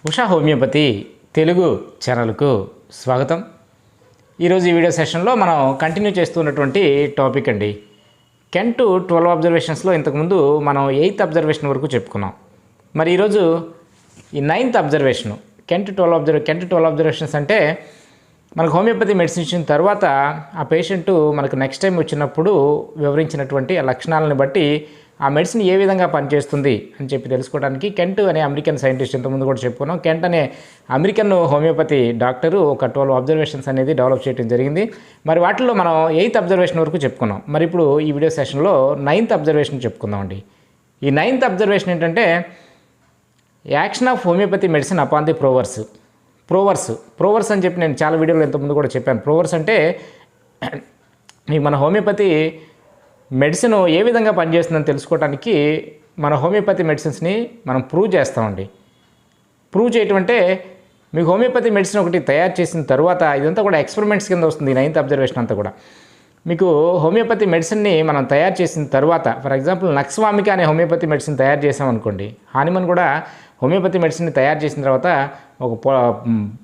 Usha homeopathy Telugu ఛానల్కు స్వాగతం. ఈరోజు ఈ వీడియో సెషన్లో మనం కంటిన్యూ చేస్తున్నటువంటి టాపిక్ అండి. 10 to 12 అబ్జర్వేషన్స్లో ఇంతకుముందు మనం 8th అబ్జర్వేషన్ వరకు చెప్పుకున్నాం. మరి ఈరోజు ఈ 9th అబ్జర్వేషను 10 to 12 అబ్జర్వేషన్స్ అంటే మనకు హోమియోపతి మెడిసిన్ ఇచ్చిన తర్వాత ఆ పేషెంట్ మనకు నెక్స్ట్ టైం వచ్చినప్పుడు వివరించినటువంటి ఆ లక్షణాలను బట్టి ఆ మెడిసిన్ ఏ విధంగా పనిచేస్తుంది అని చెప్పి తెలుసుకోవడానికి కెంట్ అనే అమెరికన్ సైంటిస్ట్ ఇంతకుముందు కూడా చెప్పుకున్నాం. కెంట్ అనే అమెరికన్ హోమియోపతి డాక్టరు ఒక 12 అబ్జర్వేషన్స్ అనేది డెవలప్ చేయడం జరిగింది. మరి వాటిల్లో మనం 8th అబ్జర్వేషన్ వరకు చెప్పుకున్నాం. మరి ఇప్పుడు ఈ వీడియో సెషన్లో 9th అబ్జర్వేషన్ చెప్పుకుందామండి. ఈ 9th అబ్జర్వేషన్ ఏంటంటే action of homeopathy medicine upon the provers అని చెప్పి నేను చాలా వీడియోలో ఇంతకుముందు కూడా చెప్పాను. ప్రోవర్స్ అంటే మీకు మన హోమియోపతి మెడిసిన్ ఏ విధంగా పనిచేస్తుందని తెలుసుకోవడానికి మన హోమియోపతి మెడిసిన్స్ని మనం ప్రూవ్ చేస్తామండి. ప్రూవ్ చేయటం అంటే మీకు హోమియోపతి మెడిసిన్ ఒకటి తయారు చేసిన తర్వాత ఇదంతా కూడా ఎక్స్పెరిమెంట్స్ కింద వస్తుంది. 9th అబ్జర్వేషన్ అంతా కూడా మీకు హోమియోపతి మెడిసిన్ని మనం తయారు చేసిన తర్వాత, ఫర్ ఎగ్జాంపుల్ నక్స్వామిక అనే హోమియోపతి మెడిసిన్ తయారు చేసామనుకోండి, హానిమన్ కూడా హోమియోపతి మెడిసిన్ని తయారు చేసిన తర్వాత ఒక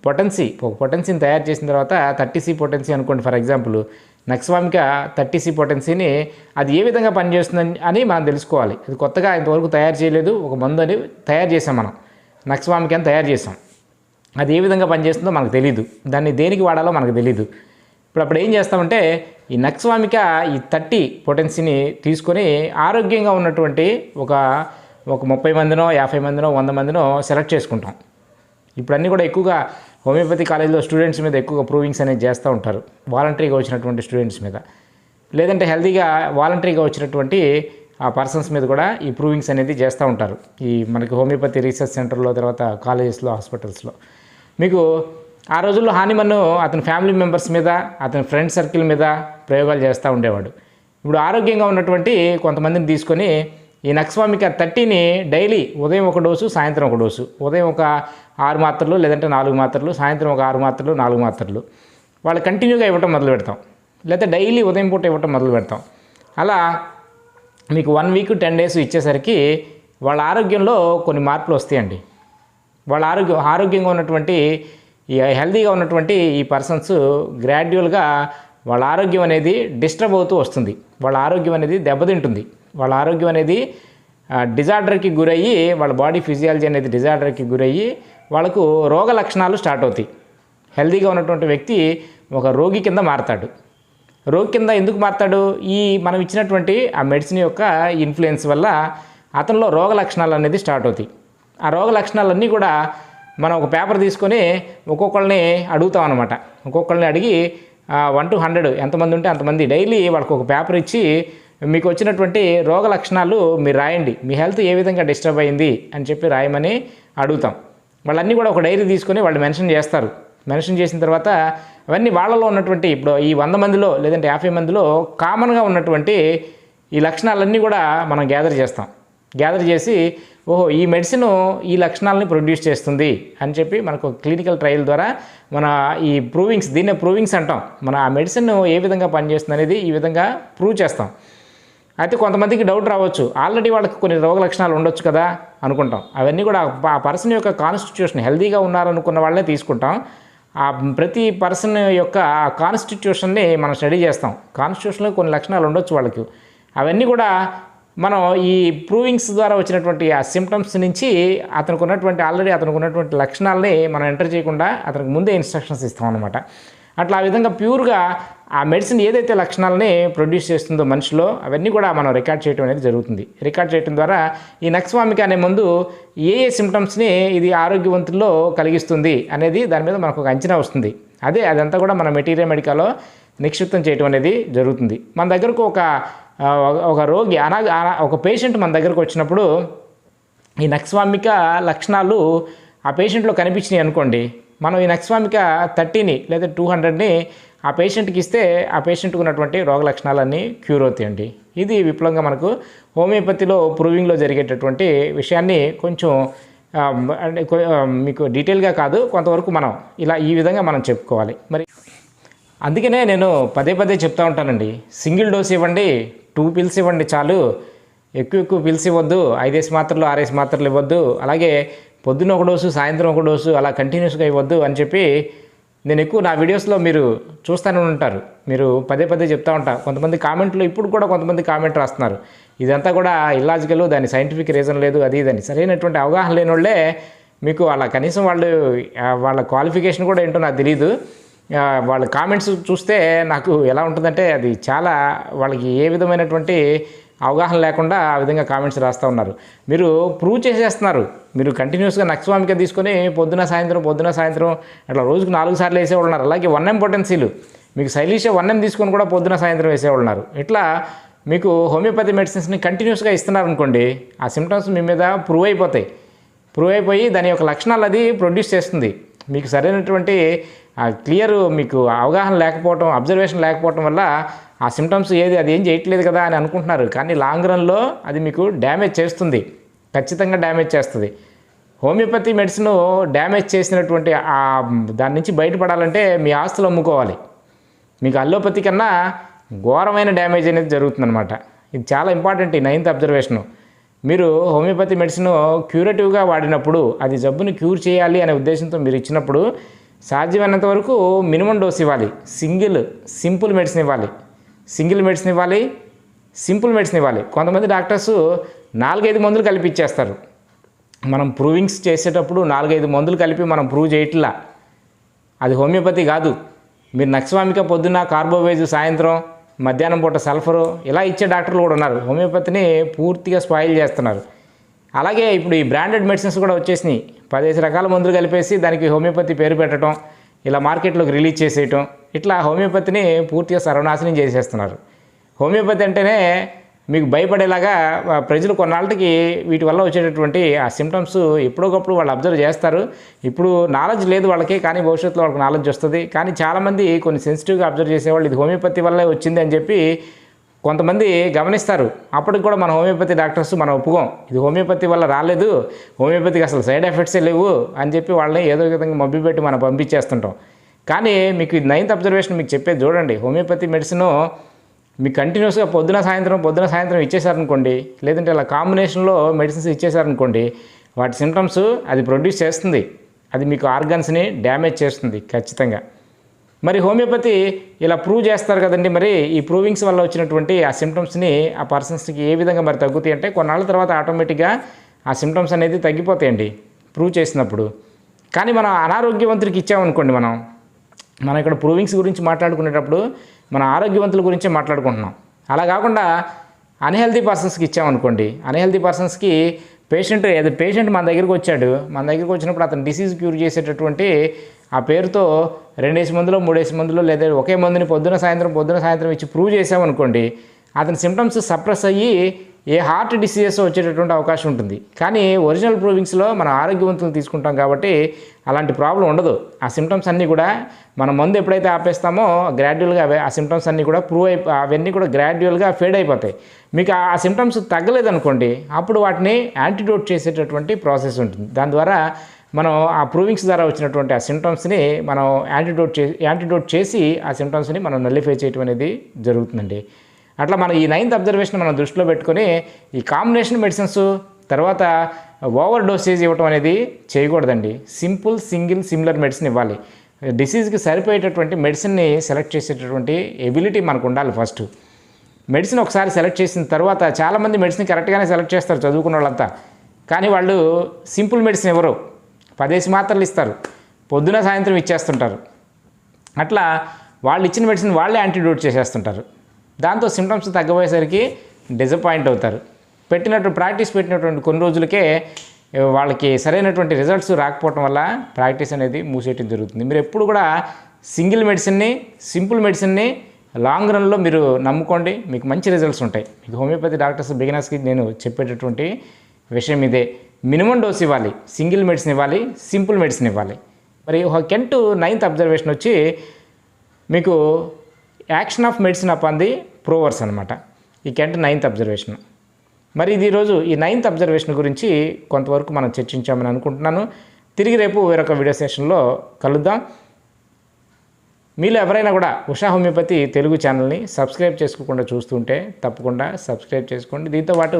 పొటెన్సీని తయారు చేసిన తర్వాత 30C పొటెన్సీ అనుకోండి. ఫర్ ఎగ్జాంపుల్ నక్స్వామిక 30C పొటెన్సీని అది ఏ విధంగా పనిచేస్తుందని అని మనం తెలుసుకోవాలి. అది కొత్తగా ఇంతవరకు తయారు చేయలేదు, ఒక మందు అని తయారు చేసాం మనం, నక్స్వామిక అని తయారు చేసాం. అది ఏ విధంగా పనిచేస్తుందో మనకు తెలియదు, దాన్ని దేనికి వాడాలో మనకు తెలియదు. అప్పుడు ఏం చేస్తామంటే ఈ నక్స్వామిక ఈ 30 పొటెన్సీని తీసుకొని ఆరోగ్యంగా ఉన్నటువంటి ఒక 30 మందినో 50 మందినో 100 మందినో సెలెక్ట్ చేసుకుంటాం. ఇప్పుడు అన్నీ కూడా ఎక్కువగా హోమియోపతి కాలేజీలో స్టూడెంట్స్ మీద ఎక్కువగా ప్రూవింగ్స్ అనేది చేస్తూ ఉంటారు, వాలంటరీగా వచ్చినటువంటి స్టూడెంట్స్ మీద, లేదంటే హెల్తీగా వాలంటరీగా వచ్చినటువంటి ఆ పర్సన్స్ మీద కూడా ఈ ప్రూవింగ్స్ అనేది చేస్తూ ఉంటారు. ఈ మనకి హోమియోపతి రీసెర్చ్ సెంటర్లో, తర్వాత కాలేజెస్లో, హాస్పిటల్స్లో. మీకు ఆ రోజుల్లో హానిమన్ అతని ఫ్యామిలీ మెంబర్స్ మీద, అతని ఫ్రెండ్ సర్కిల్ మీద ప్రయోగాలు చేస్తూ ఉండేవాడు. ఇప్పుడు ఆరోగ్యంగా ఉన్నటువంటి కొంతమందిని తీసుకొని ఈ నక్స్వామిక 30ని డైలీ ఉదయం ఒక డోసు, సాయంత్రం ఒక డోసు, ఉదయం ఒక 6 మాత్రలు లేదంటే 4 మాత్రలు, సాయంత్రం ఒక 6 మాత్రలు 4 మాత్రలు వాళ్ళు కంటిన్యూగా ఇవ్వటం మొదలు పెడతాం, లేకపోతే డైలీ ఉదయం పూట ఇవ్వటం మొదలు పెడతాం. అలా మీకు 1 week 10 days ఇచ్చేసరికి వాళ్ళ ఆరోగ్యంలో కొన్ని మార్పులు వస్తాయండి. వాళ్ళ ఆరోగ్యంగా ఉన్నటువంటి ఈ హెల్తీగా ఉన్నటువంటి ఈ పర్సన్స్ గ్రాడ్యువల్గా వాళ్ళ ఆరోగ్యం అనేది డిస్టర్బ్ అవుతూ వస్తుంది, వాళ్ళ ఆరోగ్యం అనేది దెబ్బతింటుంది, వాళ్ళ ఆరోగ్యం అనేది డిజార్డర్కి గురయ్యి, వాళ్ళ బాడీ ఫిజియాలజీ అనేది డిజార్డర్కి గురయ్యి వాళ్ళకు రోగ లక్షణాలు స్టార్ట్ అవుతాయి. హెల్తీగా ఉన్నటువంటి వ్యక్తి ఒక రోగి కింద మారతాడు. రోగి కింద ఎందుకు మారతాడు? ఈ మనం ఇచ్చినటువంటి ఆ మెడిసిన్ యొక్క ఇన్ఫ్లుయెన్స్ వల్ల అతనిలో రోగ లక్షణాలు అనేది స్టార్ట్ అవుతాయి. ఆ రోగ లక్షణాలన్నీ కూడా మనం ఒక పేపర్ తీసుకొని ఒక్కొక్కరిని అడుగుతాం అనమాట. ఒక్కొక్కరిని అడిగి 1 to 100 ఎంతమంది ఉంటే అంతమంది డైలీ వాళ్ళకి ఒక పేపర్ ఇచ్చి మీకు వచ్చినటువంటి రోగ లక్షణాలు మీరు రాయండి, మీ హెల్త్ ఏ విధంగా డిస్టర్బ్ అయింది అని చెప్పి రాయమని అడుగుతాం. వాళ్ళన్నీ కూడా ఒక డైరీ తీసుకొని వాళ్ళు మెన్షన్ చేస్తారు. మెన్షన్ చేసిన తర్వాత అవన్నీ వాళ్ళలో ఉన్నటువంటి, ఇప్పుడు ఈ 100 మందిలో లేదంటే 50 మందిలో కామన్గా ఉన్నటువంటి ఈ లక్షణాలన్నీ కూడా మనం గ్యాదర్ చేస్తాం. గ్యాదర్ చేసి ఓహో ఈ మెడిసిన్ ఈ లక్షణాలని ప్రొడ్యూస్ చేస్తుంది అని చెప్పి మనకు క్లినికల్ ట్రయల్ ద్వారా మన ఈ ప్రూవింగ్స్, దీన్నే ప్రూవింగ్స్ అంటాం. మన ఆ మెడిసిన్ ఏ విధంగా పనిచేస్తుంది అనేది ఈ విధంగా ప్రూవ్ చేస్తాం. అయితే కొంతమందికి డౌట్ రావచ్చు, ఆల్రెడీ వాళ్ళకి కొన్ని రోగ లక్షణాలు ఉండొచ్చు కదా అనుకుంటాం. అవన్నీ కూడా ఆ పర్సన్ యొక్క కాన్స్టిట్యూషన్, హెల్తీగా ఉన్నారనుకున్న వాళ్ళనే తీసుకుంటాం. ఆ ప్రతి పర్సన్ యొక్క కాన్స్టిట్యూషన్ని మనం స్టడీ చేస్తాం. కాన్స్టిట్యూషన్లో కొన్ని లక్షణాలు ఉండొచ్చు వాళ్ళకి. అవన్నీ కూడా మనం ఈ ప్రూవింగ్స్ ద్వారా వచ్చినటువంటి ఆ సిమ్టమ్స్ నుంచి అతనికి ఉన్నటువంటి లక్షణాలని మనం ఎంటర్ చేయకుండా అతనికి ముందే ఇన్స్ట్రక్షన్స్ ఇస్తాం అనమాట. అట్లా ఆ విధంగా ప్యూర్గా ఆ మెడిసిన్ ఏదైతే లక్షణాలని ప్రొడ్యూస్ చేస్తుందో మనిషిలో అవన్నీ కూడా మనం రికార్డ్ చేయడం అనేది జరుగుతుంది. రికార్డ్ చేయడం ద్వారా ఈ నక్స్వామిక అనే ముందు ఏ సిమ్టమ్స్ని ఇది ఆరోగ్యవంతుల్లో కలిగిస్తుంది అనేది దాని మీద మనకు ఒక అంచనా వస్తుంది. అదంతా కూడా మన మెటీరియల్ మెడికాలో నిక్షిప్తం చేయడం అనేది జరుగుతుంది. మన దగ్గరకు ఒక రోగి ఒక పేషెంట్ మన దగ్గరకు వచ్చినప్పుడు ఈ నక్స్వామిక లక్షణాలు ఆ పేషెంట్లో కనిపించినాయి అనుకోండి, మనం ఈ నక్స్వామిక 30ని లేదా 200ని ఆ పేషెంట్కి ఇస్తే ఆ పేషెంట్కి ఉన్నటువంటి రోగ లక్షణాలన్నీ క్యూర్ అవుతాయండి. ఇది విప్లవంగా మనకు హోమియోపతిలో ప్రూవింగ్లో జరిగేటటువంటి విషయాన్ని కొంచెం మీకు డీటెయిల్గా కాదు, కొంతవరకు మనం ఈ విధంగా మనం చెప్పుకోవాలి. మరి అందుకనే నేను పదే చెప్తూ ఉంటానండి, సింగిల్ డోస్ ఇవ్వండి, 2 pills ఇవ్వండి చాలు, ఎక్కువ పిల్స్ ఇవ్వద్దు, 5 మాత్రలు 6 మాత్రలు ఇవ్వద్దు. అలాగే పొద్దున్న ఒక డోసు సాయంత్రం ఒక డోసు అలా కంటిన్యూస్గా ఇవ్వద్దు అని చెప్పి నేను ఎక్కువ నా వీడియోస్లో మీరు చూస్తూనే ఉంటారు. మీరు పదే పదే చెప్తూ ఉంటా. కొంతమంది కామెంట్లు ఇప్పుడు కూడా కొంతమంది కామెంట్ రాస్తున్నారు, ఇదంతా కూడా ఇల్లాజికల్, దాని సైంటిఫిక్ రీజన్ లేదు, అది ఇదని. సరైనటువంటి అవగాహన లేని వాళ్ళే మీకు అలా కనీసం వాళ్ళ క్వాలిఫికేషన్ కూడా ఏంటో నాకు తెలియదు. వాళ్ళ కామెంట్స్ చూస్తే నాకు ఎలా ఉంటుందంటే అది చాలా వాళ్ళకి ఏ విధమైనటువంటి అవగాహన లేకుండా ఆ విధంగా కామెంట్స్ రాస్తూ ఉన్నారు. మీరు ప్రూవ్ చేసేస్తున్నారు. మీరు కంటిన్యూస్గా నక్స్వామిక తీసుకొని పొద్దున సాయంత్రం అట్లా రోజుకు 4 సార్లు వేసేవాళ్ళు ఉన్నారు. అలాగే 1M పొటెన్సీలు మీకు శైలీష 1M తీసుకొని కూడా పొద్దున సాయంత్రం వేసేవాళ్ళు ఉన్నారు. ఇట్లా మీకు హోమియోపతి మెడిసిన్స్ని కంటిన్యూస్గా ఇస్తున్నారనుకోండి, ఆ సిమ్టమ్స్ మీ మీద ప్రూవ్ అయిపోయి దాని యొక్క లక్షణాలు అది ప్రొడ్యూస్ చేస్తుంది. మీకు సరైనటువంటి క్లియర్ మీకు అవగాహన లేకపోవటం, అబ్జర్వేషన్ లేకపోవటం వల్ల ఆ సిమ్టమ్స్ అది ఏం చేయట్లేదు కదా అని అనుకుంటున్నారు. కానీ లాంగ్ రన్లో అది మీకు డ్యామేజ్ చేస్తుంది, ఖచ్చితంగా డ్యామేజ్ చేస్తుంది. హోమియోపతి మెడిసిన్ డ్యామేజ్ చేసినటువంటి దాని నుంచి బయటపడాలంటే మీ ఆస్తులు అమ్ముకోవాలి. మీకు అల్లోపతి కన్నా ఘోరమైన డ్యామేజ్ అనేది జరుగుతుందన్నమాట. ఇది చాలా ఇంపార్టెంట్. ఈ 9th అబ్జర్వేషను. మీరు హోమియోపతి మెడిసిన్ క్యూరేటివ్గా వాడినప్పుడు, అది జబ్బుని క్యూర్ చేయాలి అనే ఉద్దేశంతో మీరు ఇచ్చినప్పుడు సాధ్యమైనంత వరకు మినిమం డోస్ ఇవ్వాలి. సింపుల్ మెడిసిన్ ఇవ్వాలి. కొంతమంది డాక్టర్స్ 4-5 మందులు కలిపి ఇచ్చేస్తారు. మనం ప్రూవింగ్స్ చేసేటప్పుడు 4-5 మందులు కలిపి మనం ప్రూవ్ చేయట్లా. అది హోమియోపతి కాదు. మీరు నక్స్వామిక పొద్దున్న, కార్బోవేజ్ సాయంత్రం, మధ్యాహ్నం పూట సల్ఫరు ఇలా ఇచ్చే డాక్టర్లు కూడా ఉన్నారు. హోమియోపతిని పూర్తిగా స్పాయిల్ చేస్తున్నారు. అలాగే ఇప్పుడు ఈ బ్రాండెడ్ మెడిసిన్స్ కూడా వచ్చేసినాయి. 15 రకాల మందులు కలిపేసి దానికి హోమియోపతి పేరు పెట్టడం, ఇలా మార్కెట్లోకి రిలీజ్ చేసేయటం, ఇట్లా హోమియోపతిని పూర్తిగా సర్వనాశనం చేసేస్తున్నారు. హోమియోపతి అంటేనే మీకు భయపడేలాగా ప్రజలు కొన్నాళ్ళకి వీటి వల్ల వచ్చేటటువంటి ఆ సిమ్టమ్స్ ఎప్పుడోకప్పుడు వాళ్ళు అబ్జర్వ్ చేస్తారు. ఇప్పుడు నాలెడ్జ్ లేదు వాళ్ళకి, కానీ భవిష్యత్తులో వాళ్ళకి నాలెడ్జ్ వస్తుంది. కానీ చాలామంది కొన్ని సెన్సిటివ్గా అబ్జర్వ్ చేసేవాళ్ళు ఇది హోమియోపతి వల్లే వచ్చింది అని చెప్పి కొంతమంది గమనిస్తారు. అప్పటికి కూడా మన హోమియోపతి డాక్టర్స్ మనం ఒప్పుకోం, ఇది హోమియోపతి వల్ల రాలేదు, హోమియోపతికి అసలు సైడ్ ఎఫెక్ట్సే లేవు అని చెప్పి వాళ్ళని ఏదో విధంగా మభ్యపెట్టి మనం పంపించేస్తుంటాం. కానీ మీకు ఇది 9th అబ్జర్వేషన్ మీకు చెప్పేది చూడండి. హోమియోపతి మెడిసిన్ మీకు కంటిన్యూస్గా పొద్దున సాయంత్రం ఇచ్చేసారనుకోండి, లేదంటే ఇలా కాంబినేషన్లో మెడిసిన్స్ ఇచ్చేసారనుకోండి, వాటి సిమ్టమ్స్ అది ప్రొడ్యూస్ చేస్తుంది. అది మీకు ఆర్గన్స్ని డ్యామేజ్ చేస్తుంది ఖచ్చితంగా. మరి హోమియోపతి ఇలా ప్రూవ్ చేస్తారు కదండి. మరి ఈ ప్రూవింగ్స్ వల్ల వచ్చినటువంటి ఆ సిమ్టమ్స్ని ఆ పర్సన్స్కి ఏ విధంగా మరి తగ్గుతాయి అంటే, కొన్నాళ్ళ తర్వాత ఆటోమేటిక్గా ఆ సిమ్టమ్స్ అనేది తగ్గిపోతాయండి ప్రూవ్ చేసినప్పుడు. కానీ మనం అనారోగ్యవంతుడికి ఇచ్చామనుకోండి, మనం ఇక్కడ ప్రూవింగ్స్ గురించి మాట్లాడుకునేటప్పుడు మన ఆరోగ్యవంతుల గురించే మాట్లాడుకుంటున్నాం. అలా కాకుండా అన్హెల్తీ పర్సన్స్కి ఇచ్చామనుకోండి, అన్హెల్తీ పర్సన్స్కి పేషెంట్ మన దగ్గరికి వచ్చినప్పుడు అతను డిసీజ్ క్యూర్ చేసేటటువంటి ఆ పేరుతో 2 మందులో 3 మందులో లేదా ఒకే మందుని పొద్దున సాయంత్రం ఇచ్చి ప్రూవ్ చేసామనుకోండి, అతని సిమ్టమ్స్ సప్రెస్ అయ్యి ఏ హార్ట్ డిసీజెస్ వచ్చేటటువంటి అవకాశం ఉంటుంది. కానీ ఒరిజినల్ ప్రూవింగ్స్లో మనం ఆరోగ్యవంతులు తీసుకుంటాం కాబట్టి అలాంటి ప్రాబ్లం ఉండదు. ఆ సిమ్టమ్స్ అన్నీ కూడా మన మందు ఎప్పుడైతే ఆపేస్తామో గ్రాడ్యువల్గా ఆ సిమ్టమ్స్ అన్నీ కూడా అవన్నీ కూడా గ్రాడ్యువల్గా ఫేడ్ అయిపోతాయి. మీకు ఆ సిమ్టమ్స్ తగ్గలేదనుకోండి, అప్పుడు వాటిని యాంటీడోట్ చేసేటటువంటి ప్రాసెస్ ఉంటుంది. దాని ద్వారా మనం ఆ ప్రూవింగ్స్ ద్వారా వచ్చినటువంటి ఆ సిమ్టమ్స్ని మనం యాంటీడోట్ చేసి ఆ సిమ్టమ్స్ని మనం నల్లిఫై చేయడం అనేది జరుగుతుందండి. అట్లా మనం ఈ 9th అబ్జర్వేషన్ మనం దృష్టిలో పెట్టుకొని ఈ కాంబినేషన్ మెడిసిన్స్ తర్వాత ఓవర్ డోసేజ్ ఇవ్వటం అనేది చేయకూడదండి. సిమిలర్ మెడిసిన్ ఇవ్వాలి. డిసీజ్కి సరిపోయేటటువంటి మెడిసిన్ని సెలెక్ట్ చేసేటటువంటి ఎబిలిటీ మనకు ఉండాలి. ఫస్ట్ మెడిసిన్ ఒకసారి సెలెక్ట్ చేసిన తర్వాత చాలామంది మెడిసిన్ కరెక్ట్గానే సెలెక్ట్ చేస్తారు చదువుకున్న వాళ్ళంతా, కానీ వాళ్ళు సింపుల్ మెడిసిన్ ఎవరు 10 మాత్రలు ఇస్తారు, పొద్దున సాయంత్రం ఇచ్చేస్తుంటారు. అట్లా వాళ్ళు ఇచ్చిన మెడిసిన్ వాళ్ళే యాంటీడోట్ చేసేస్తుంటారు. దాంతో సిమ్టమ్స్ తగ్గబోయేసరికి డిసప్పాయింట్ అవుతారు. ప్రాక్టీస్ పెట్టినటువంటి కొన్ని రోజులకే వాళ్ళకి సరైనటువంటి రిజల్ట్స్ రాకపోవటం వల్ల ప్రాక్టీస్ అనేది మూసేయటం జరుగుతుంది. మీరు ఎప్పుడు కూడా సింపుల్ మెడిసిన్ని లాంగ్ రన్లో మీరు నమ్ముకోండి, మీకు మంచి రిజల్ట్స్ ఉంటాయి. మీకు హోమియోపతి డాక్టర్స్ బిగినర్స్కి నేను చెప్పేటటువంటి విషయం ఇదే. మినిమం డోస్ ఇవ్వాలి, సింగిల్ మెడిసిన్ ఇవ్వాలి, సింపుల్ మెడిసిన్ ఇవ్వాలి. మరి కెంట్ 9th అబ్జర్వేషన్ వచ్చి మీకు action of medicine upon the provers అనమాట. ఈ కెంట్ 9th అబ్జర్వేషన్. మరి ఇది ఈరోజు ఈ 9th అబ్జర్వేషన్ గురించి కొంతవరకు మనం చర్చించామని అనుకుంటున్నాను. తిరిగి రేపు వేరొక వీడియో సెషన్లో కలుద్దాం. మీలో ఎవరైనా కూడా ఉషా హోమియోపతి తెలుగు ఛానల్ని సబ్స్క్రైబ్ చేసుకోకుండా చూస్తుంటే తప్పకుండా సబ్స్క్రైబ్ చేసుకోండి. దీంతోపాటు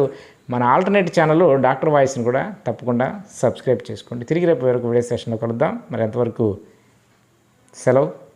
మన ఆల్టర్నేట్ ఛానల్ డాక్టర్ వాయిస్ని కూడా తప్పకుండా సబ్స్క్రైబ్ చేసుకోండి. తిరిగి రేపు వరకు వీడియో సెషన్లో కలుద్దాం. మరి ఎంతవరకు సెలవు.